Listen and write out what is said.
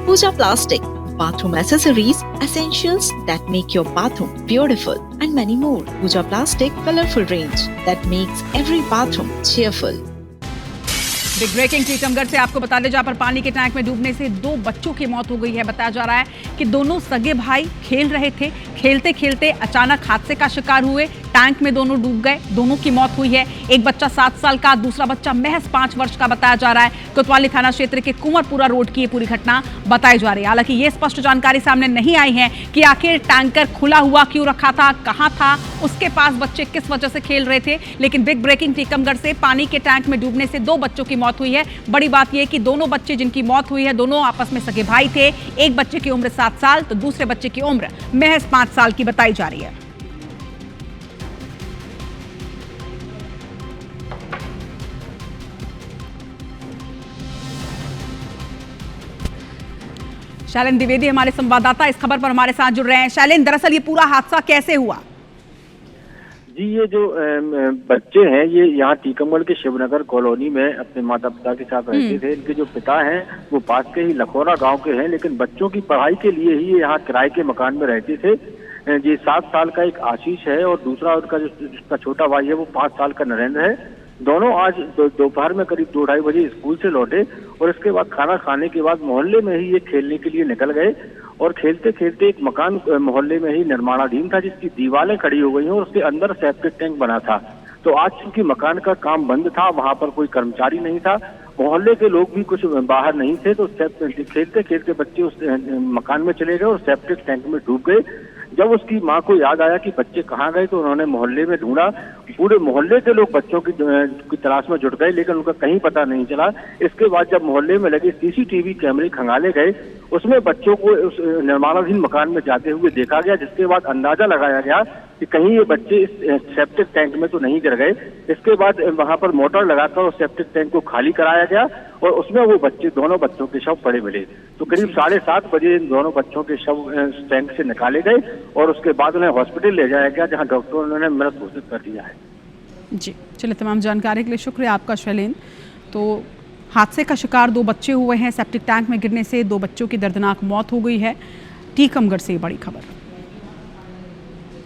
Pooja Plastic, bathroom accessories, essentials that make your bathroom beautiful, and many more. Pooja Plastic colorful range that makes every bathroom cheerful. Big breaking Tikamgarh से आपको बता दें, जहां पर पानी के टैंक में डूबने से 2 बच्चों की मौत हो गई है। बताया जा रहा है कि दोनों सगे भाई खेल रहे थे, खेलते खेलते अचानक हादसे का शिकार हुए, टैंक में दोनों डूब गए, दोनों की मौत हुई है। एक बच्चा 7 साल का, दूसरा बच्चा महज 5 वर्ष का बताया जा रहा है। कोतवाली थाना क्षेत्र के कुंवरपुरा रोड की ये पूरी घटना बताई जा रही है। हालांकि ये स्पष्ट जानकारी सामने नहीं आई है कि आखिर टैंकर खुला हुआ क्यों रखा था, कहां था, उसके पास बच्चे किस वजह से खेल रहे थे। लेकिन बिग ब्रेकिंग टीकमगढ़ से पानी के टैंक में डूबने से 2 बच्चों की मौत हुई है। बड़ी बात यह कि दोनों बच्चे जिनकी मौत हुई है, दोनों आपस में सगे भाई थे। एक बच्चे की उम्र 7 साल तो दूसरे बच्चे की उम्र महज 5 साल की बताई जा रही है। शैलेंद्र द्विवेदी हमारे संवाददाता इस खबर पर हमारे साथ जुड़ रहे हैं। शैलेंद्र, दरअसल ये पूरा हादसा कैसे हुआ? जी, ये जो बच्चे हैं ये यहाँ टीकमगढ़ के शिवनगर कॉलोनी में अपने माता पिता के साथ रहते थे। इनके जो पिता हैं वो पास के ही लखौरा गांव के हैं, लेकिन बच्चों की पढ़ाई के लिए ही यहाँ किराए के मकान में रहते थे। ये 7 साल का एक आशीष है और दूसरा उनका जिसका छोटा भाई है वो 5 साल का नरेंद्र है। दोनों आज दोपहर में करीब 2-2:30 बजे स्कूल से लौटे और इसके बाद खाना खाने के बाद मोहल्ले में ही ये खेलने के लिए निकल गए और खेलते खेलते एक मकान मोहल्ले में ही निर्माणाधीन था जिसकी दीवारें खड़ी हो गई हैं और उसके अंदर सेप्टिक टैंक बना था। तो आज चूंकि मकान का काम बंद था, वहां पर कोई कर्मचारी नहीं था, मोहल्ले के लोग भी कुछ बाहर नहीं थे, तो खेलते खेलते बच्चे उस मकान में चले गए और सेप्टिक टैंक में डूब गए। जब उसकी मां को याद आया कि बच्चे कहाँ गए तो उन्होंने मोहल्ले में ढूंढा। पूरे मोहल्ले के लोग बच्चों की तलाश में जुट गए, लेकिन उनका कहीं पता नहीं चला। इसके बाद जब मोहल्ले में लगे सीसीटीवी कैमरे खंगाले गए, उसमें बच्चों को उस निर्माणाधीन मकान में जाते हुए देखा गया, जिसके बाद अंदाजा लगाया गया कि कहीं ये बच्चे इस सेप्टिक टैंक में तो नहीं गिर गए। इसके बाद वहां पर मोटर लगाकर उस सेप्टिक टैंक को खाली कराया गया और उसमें वो दोनों बच्चों के शव पड़े मिले। तो करीब 7:30 बजे इन दोनों बच्चों के शव टैंक से निकाले गए और उसके बाद उन्हें हॉस्पिटल ले जाया गया, जहां डॉक्टरों ने मृत घोषित कर दिया है। जी, चलिए, तमाम जानकारी के लिए शुक्रिया आपका शैलेंद्र। तो हादसे का शिकार 2 बच्चे हुए हैं, सेप्टिक टैंक में गिरने से 2 बच्चों की दर्दनाक मौत हो गई है। टीकमगढ़ से बड़ी खबर।